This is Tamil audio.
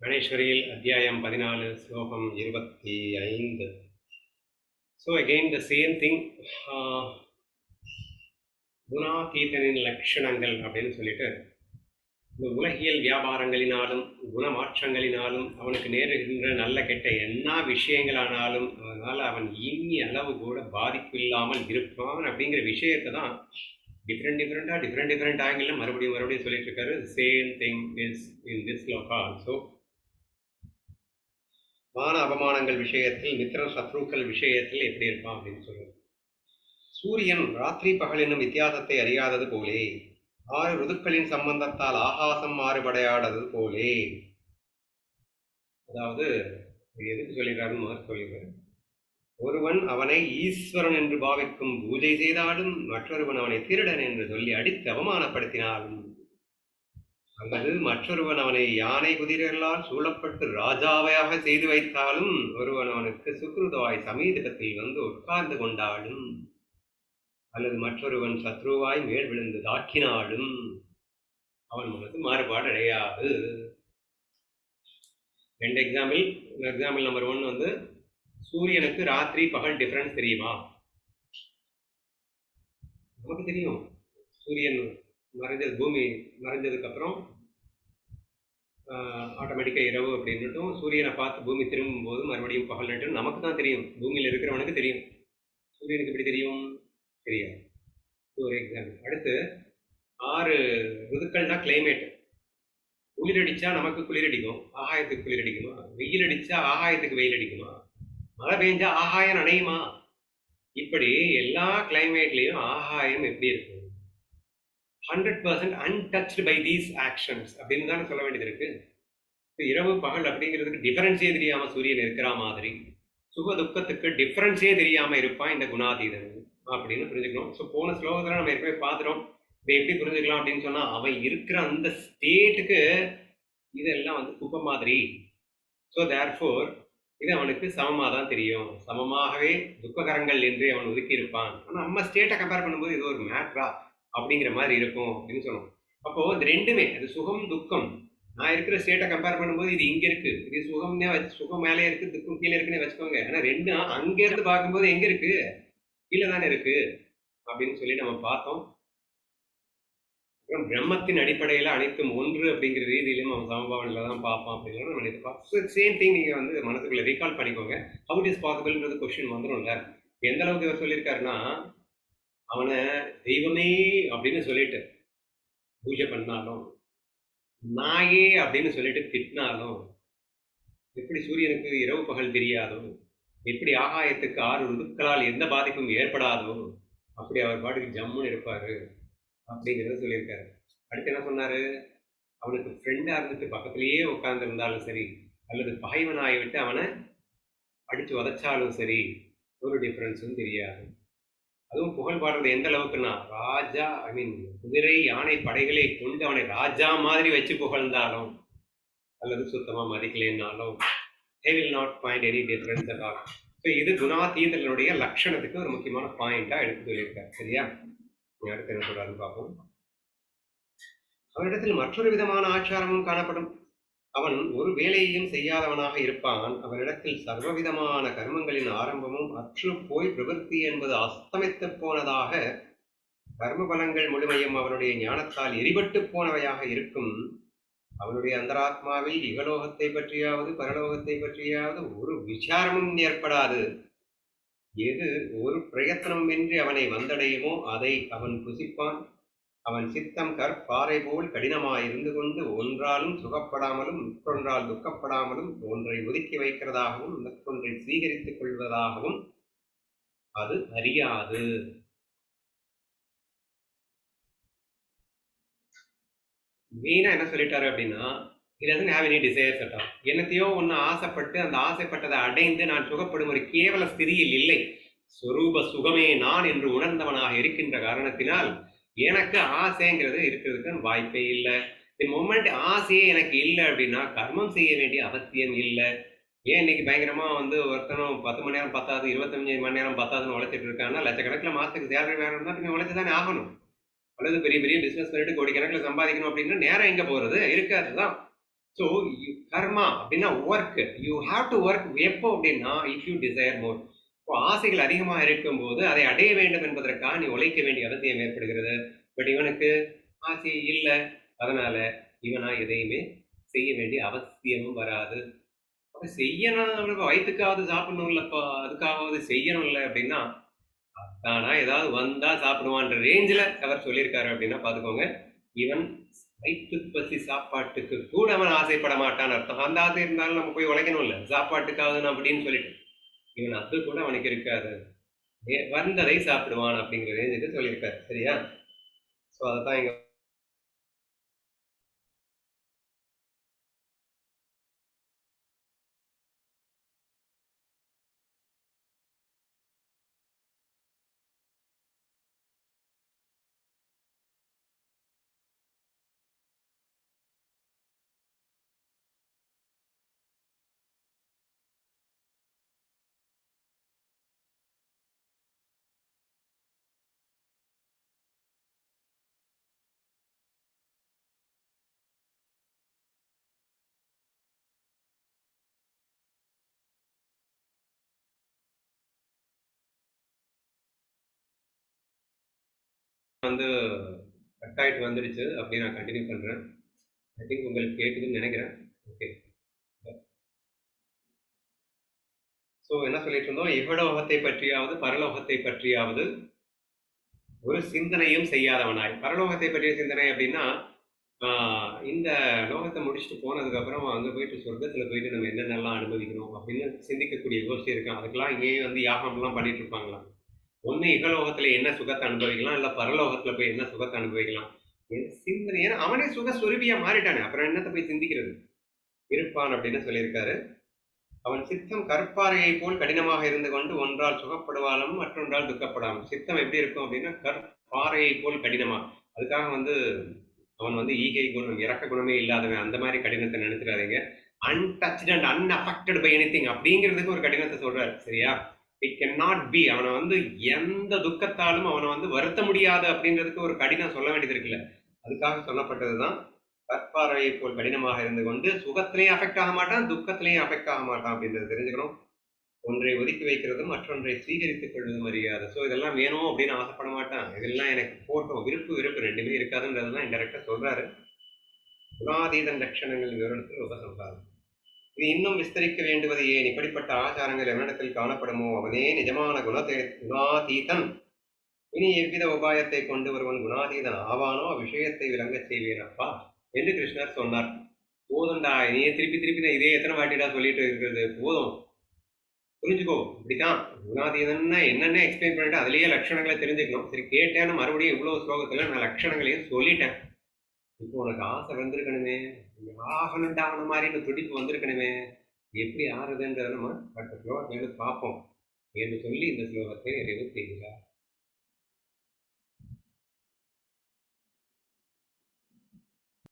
கணேஸ்வரியில் அத்தியாயம் 14 ஸ்லோகம் 25. So again the same thing. குணாதீதனின் லட்சணங்கள் அப்படின்னு சொல்லிட்டு இந்த உலகியல் வியாபாரங்களினாலும் குணமாற்றங்களினாலும் அவனுக்கு நேருகின்ற நல்ல கெட்ட என்ன விஷயங்களானாலும் அதனால அவன் இனி அளவு கூட பாதிப்பு இல்லாமல் இருப்பான் அப்படிங்கிற விஷயத்தை தான் டிஃப்ரெண்ட் ஆங்கிள் மறுபடியும் சொல்லிட்டு இருக்காரு. Same thing is in this shloka also. மான அபமானங்கள் விஷயத்தில், மித்திர சத்ருக்கள் விஷயத்தில் எப்படி இருப்பான் அப்படின்னு சொல்லுவோம். சூரியன் ராத்திரி பகல் என்னும் வித்தியாசத்தை அறியாதது போலே, 6 ருதுக்களின் சம்பந்தத்தால் ஆகாசம் மாறுபடையாடது போலே. அதாவது எதுக்கு சொல்லிடுறாருன்னு சொல்லிடுறேன். ஒருவன் அவனை ஈஸ்வரன் என்று பாவிக்கும் பூஜை செய்தாலும், மற்றொருவன் அவனை திருடன் என்று சொல்லி அடித்து அவமானப்படுத்தினாலும், அல்லது மற்றொருவன் அவனை யானை குதிரைகளால் சூழப்பட்டு ராஜாவையாக செய்து வைத்தாலும், ஒருவன் அவனுக்கு சுக்ருதவாய் சமீபத்தில் வந்து உட்கார்ந்து கொண்டாலும், அல்லது மற்றொருவன் சத்ருவாய் மேல் விழுந்து தாக்கினாலும் அவன் மனது மாறுபாடு அடையாது. 2 எக்ஸாம்பிள். எக்ஸாம்பிள் நம்பர் 1 வந்து, சூரியனுக்கு ராத்திரி பகல் டிஃபரன்ஸ் தெரியுமா? நமக்கு தெரியும். சூரியன் மறைஞ்சது, பூமி மறைஞ்சதுக்கு அப்புறம் ஆட்டோமேட்டிக்காக இரவு அப்படின்னுட்டும், சூரியனை பார்த்து பூமி திரும்பும் போது மறுபடியும் பகல்னுட்டு நமக்கு தான் தெரியும். பூமியில் இருக்கிறவனுக்கு தெரியும். சூரியனுக்கு எப்படி தெரியும்? தெரியாது. இது ஒரு எக்ஸாம்பிள். அடுத்து 6 ருதுக்கள் தான் கிளைமேட். குளிரடிச்சா நமக்கு குளிரடிக்கும், ஆகாயத்துக்கு குளிரடிக்குமா? வெயில் அடிச்சா ஆகாயத்துக்கு வெயில் அடிக்குமா? மழை பெஞ்சா ஆகாயம் நனையுமா? இப்படி எல்லா கிளைமேட்லேயும் ஆகாயம் எப்படி இருக்கும்? 100% untouched by these actions அப்படின்னு தானே சொல்ல வேண்டியது இருக்கு. இரவு பகல் அப்படிங்கிறதுக்கு டிஃபரன்ஸே தெரியாம சூரியன் இருக்கிற மாதிரி, சுக துக்கத்துக்கு டிஃபரன்ஸே தெரியாம இருப்பான் இந்த குணாதீதன் அப்படின்னு புரிஞ்சுக்கணும். ஸோ போன ஸ்லோகத்தில் நம்ம எப்பவே பார்த்துட்டோம். இதை எப்படி புரிஞ்சுக்கலாம் அப்படின்னு சொன்னா, அவன் இருக்கிற அந்த ஸ்டேட்டுக்கு இதெல்லாம் வந்து குப்பை மாதிரி. ஸோ தேர்ஃபோர் இது அவனுக்கு சமமாக தான் தெரியும். சமமாகவே துக்ககரங்கள் என்று அவன் ஒதுக்கி இருப்பான். ஆனால் நம்ம ஸ்டேட்டை கம்பேர் பண்ணும்போது இது ஒரு மேட்ரா அப்படிங்கிற மாதிரி இருக்கும் அப்படின்னு சொன்னோம். அப்போ இந்த ரெண்டுமே, அது சுகம் துக்கம், நான் இருக்கிற ஸ்டேட்டை கம்பேர் பண்ணும்போது இது இங்க இருக்கு, இது சுகம்னே சுகம் மேலே இருக்கு, துக்கம் கீழே இருக்குன்னு வச்சுக்கோங்க. ஆனா ரெண்டும் அங்க இருந்து பார்க்கும்போது எங்க இருக்கு? கீழே தானே இருக்கு அப்படின்னு சொல்லி நம்ம பார்த்தோம். அப்புறம் பிரம்மத்தின் அடிப்படையில் அனைத்தும் ஒன்று அப்படிங்கிற ரீதியிலும் அவன் சமபாவனையில தான் பார்ப்பான் அப்படின்னு நம்ம நினைப்போம். சேம் திங் நீங்க வந்து மனசுக்குள்ள ரீகால் பண்ணிக்கோங்க. ஹவு இட் இஸ் பாசிபிள்ன்றது கொஸ்டின் வந்துடும்ல. எந்த அளவுக்கு இவர் சொல்லியிருக்காருன்னா, அவனை தெய்வமே அப்படின்னு சொல்லிட்டு பூஜை பண்ணாலும், நாயே அப்படின்னு சொல்லிட்டு திட்டினாலும், எப்படி சூரியனுக்கு இரவு பகல் தெரியாதோ, எப்படி ஆகாயத்துக்கு 6 ருதுக்களால் எந்த பாதிப்பும் ஏற்படாதோ, அப்படி அவர் பாட்டுக்கு ஜம்முன்னு இருப்பாரு அப்படிங்கிறத சொல்லியிருக்காரு. அடுத்து என்ன சொன்னாரு? அவனுக்கு ஃப்ரெண்டா இருந்துட்டு பக்கத்திலேயே உட்கார்ந்து இருந்தாலும் சரி, அல்லது பகைவனாய் விட்டு அவனை அடிச்சு உதைச்சாலும் சரி, ஒரு டிஃபரன்ஸும் தெரியாது. அதுவும் புகழ் பாடுறது எந்த அளவுக்குன்னா, ராஜா ஐ மீன் குதிரை யானை படைகளை கொண்டு அவனை ராஜா மாதிரி வச்சு புகழ்ந்தாலும், அல்லது சுத்தமா மதிக்கலைன்னாலும், they will not find any difference at all. So இது குணாதீதனுடைய லட்சணத்துக்கு ஒரு முக்கியமான பாயிண்டா எடுத்து சொல்லியிருக்காரு. சரியா? அடுத்து என்ன சொல்றாருன்னு பார்ப்போம். அவரிடத்தில் மற்றொரு விதமான ஆச்சாரமும் காணப்படும். அவன் ஒரு வேலையையும் செய்யாதவனாக இருப்பான். அவனிடத்தில் சர்வவிதமான கர்மங்களின் ஆரம்பமும் அற்று போய் பிரவൃத்தி என்பது அஸ்தமித்து போனதாக, கர்ம பலங்கள் முழுமையும் அவனுடைய ஞானத்தால் எரிபட்டு போனவையாக இருக்கும். அவனுடைய அந்தராத்மாவில் இகலோகத்தை பற்றியாவது பரலோகத்தை பற்றியாவது ஒரு விசாரமும் ஏற்படாது. எது ஒரு பிரயத்தனம் இன்றி அவனை வந்தடையுமோ அதை அவன் புசிப்பான். அவன் சித்தம் கற்பாறை போல் கடினமாயிருந்து கொண்டு ஒன்றாலும் சுகப்படாமலும் மற்றொன்றால் துக்கப்படாமலும் ஒன்றை ஒதுக்கி வைக்கிறதாகவும் மற்றொன்றை சுவீகரித்துக் கொள்வதாகவும் அது அறியாது. மெயினா என்ன சொல்லிட்டாரு அப்படின்னா, he doesn't have any desires at all. என்னத்தையோ ஒன்று ஆசைப்பட்டு அந்த ஆசைப்பட்டதை அடைந்து நான் சுகப்படும் ஒரு கேவல ஸ்திதியில் இல்லை. சொரூப சுகமே நான் என்று உணர்ந்தவனாக இருக்கின்ற காரணத்தினால் எனக்கு ஆசைங்கிறது இருக்கிறதுக்கு வாய்ப்பே இல்லை. தி மொமெண்ட் ஆசையே எனக்கு இல்லை அப்படின்னா கர்மம் செய்ய வேண்டிய அவசியம் இல்லை. ஏன் இன்னைக்கு பயங்கரமா வந்து ஒருத்தனும் 10 மணி நேரம் பத்தாது, 25 மணி நேரம் பத்தாதுன்னு உழைச்சிட்டு இருக்காங்கன்னா, லட்சக்கணக்கில் மாசத்துக்கு சேலரி வேணும்னா நீங்க உழைச்சு தானே ஆகணும். அல்லது பெரிய பெரிய பிசினஸ் பண்ணிட்டு கோடிக்கணக்கில் சம்பாதிக்கணும் அப்படின்னா நேரம் எங்க போறது? இருக்காதுதான். ஸோ கர்மா அப்படின்னா work, you have to work. எப்போ அப்படின்னா இஃப் யூ டிசைர் மோர். இப்போ ஆசைகள் அதிகமாக இருக்கும்போது அதை அடைய வேண்டும் என்பதற்காக நீ உழைக்க வேண்டிய அவசியம் ஏற்படுகிறது. பட் இவனுக்கு ஆசை இல்லை, அதனால இவனா எதையுமே செய்ய வேண்டிய அவசியமும் வராது. அப்ப செய்யணும், அவனுக்கு வயிற்றுக்காவது சாப்பிடணும் இல்லப்பா, அதுக்காவது செய்யணும் இல்லை அப்படின்னா தானா ஏதாவது வந்தா சாப்பிடுவான்ற ரேஞ்சில் அவர் சொல்லியிருக்காரு அப்படின்னா பார்த்துக்கோங்க. இவன் வயிற்று பசி சாப்பாட்டுக்கு கூட அவன் ஆசைப்பட மாட்டான் அர்த்தம். அந்த ஆசை இருந்தாலும் நம்ம போய் உழைக்கணும் இல்லை, சாப்பாட்டுக்காவது அப்படின்னு சொல்லிட்டு இவன் அது கூட அவனுக்கு இருக்காது, வந்ததை சாப்பிடுவான் அப்படிங்கிற ரேஞ்சுக்கு சொல்லியிருக்காரு. சரியா? ஸோ அதைத்தான் இங்க வந்து கட் ஆகிட்டு வந்துடுச்சு. அப்படி நான் கண்டினியூ பண்ணுறேன். ஐ திங்க் உங்களுக்கு கேட்குதுன்னு நினைக்கிறேன். ஓகே. ஸோ என்ன சொல்லிட்டு இருந்தோம்? இவ்வுலோகத்தை பற்றியாவது பரலோகத்தை பற்றியாவது ஒரு சிந்தனையும் செய்யாதவனாய். பரலோகத்தை பற்றிய சிந்தனை அப்படின்னா இந்த லோகத்தை முடிச்சுட்டு போனதுக்கப்புறம் அங்கே போயிட்டு சொர்க்கத்தில் போயிட்டு நம்ம என்னென்னலாம் அனுபவிக்கணும் அப்படின்னு சிந்திக்கக்கூடிய கோஷ்டி இருக்கான். அதுக்கெல்லாம் இங்கேயே வந்து யாகம்லாம் பண்ணிட்டு இருப்பாங்களாம். ஒன்று இகலோகத்தில் என்ன சுகத்தை அனுபவிக்கலாம், இல்லை பரலோகத்தில் போய் என்ன சுகத்தை அனுபவிக்கலாம். சிந்தனை, ஏன்னா அவனே சுகஸ்வரூபியாக மாறிட்டானே, அப்புறம் என்னத்தை போய் சிந்திக்கிறது இருப்பான் அப்படின்னு சொல்லியிருக்காரு. அவன் சித்தம் கற்பாறையை போல் கடினமாக இருந்து கொண்டு ஒன்றால் சுகப்படுவாலும் மற்றொன்றால் துக்கப்படாமல். சித்தம் எப்படி இருக்கும் அப்படின்னா கற்பாறையை போல் கடினமா. அதுக்காக வந்து அவன் வந்து ஈகை குணம், இறக்க குணமே இல்லாதவன், அந்த மாதிரி கடினத்தை நினைச்சிடாதீங்க. Untouched and unaffected by anything அப்படிங்கிறதுக்கு ஒரு கடினத்தை சொல்றாரு. சரியா? It can not be. அவனை வந்து எந்த துக்கத்தாலும் அவனை வந்து வருத்த முடியாது அப்படின்றதுக்கு ஒரு கடினம் சொல்ல வேண்டியது இருக்குல்ல, அதுக்காக சொல்லப்பட்டதுதான். கற்பாறையை போல் கடினமாக இருந்து கொண்டு சுகத்திலையும் அஃபெக்ட் ஆக மாட்டான், துக்கத்திலையும் அஃபெக்ட் ஆக மாட்டான் அப்படின்றது தெரிஞ்சுக்கணும். ஒன்றை ஒதுக்கி வைக்கிறதும் மற்றொன்றை சீகரித்துக் கொள்வதும் அறியாது. ஸோ இதெல்லாம் வேணும் அப்படின்னு ஆசைப்பட மாட்டான். இதெல்லாம் எனக்கு போட்டோம், விருப்பு ரெண்டுமே இருக்காதுன்றதுதான் இன்டெரக்டா சொல்றாரு. குணாதீதன் லட்சணங்கள் விவரணத்தில் உபசம்ஹாரம். இது இன்னும் விஸ்தரிக்க வேண்டுவது ஏன்? இப்படிப்பட்ட ஆச்சாரங்கள் எவனிடத்தில் காணப்படுமோ அவனே நிஜமான குணாதீதன். இனி எவ்வித உபாயத்தை கொண்டு ஒருவன் குணாதீதன் ஆவானோ அவ்விஷயத்தை விளங்கச் செய்வேனப்பா என்று கிருஷ்ணர் சொன்னார். போதும்டா, இனியே திருப்பி திருப்பி நான் இதே எத்தனை வாட்டிடா சொல்லிட்டு இருக்கிறது, போதும், புரிஞ்சுக்கோ. இப்படித்தான் குணாதீதன்னா என்னென்ன எக்ஸ்பிளைன் பண்ணிட்டு அதுலயே லட்சணங்களை தெரிஞ்சுக்கணும். சரி, கேட்டேன்னு மறுபடியும் இவ்வளவு ஸ்லோகத்துல நான் லட்சணங்களையும் சொல்லிட்டேன். இப்போ உனக்கு ஆசை வந்திருக்கணுமே, ஆகணுண்டா அவன மாதிரி துடிப்பு வந்திருக்கணுமே, எப்படி ஆறுதுன்றதை நம்ம அடுத்த ஸ்லோகத்தை பார்ப்போம் என்று சொல்லி இந்த ஸ்லோகத்தை நிறைவு செய்கிறார்.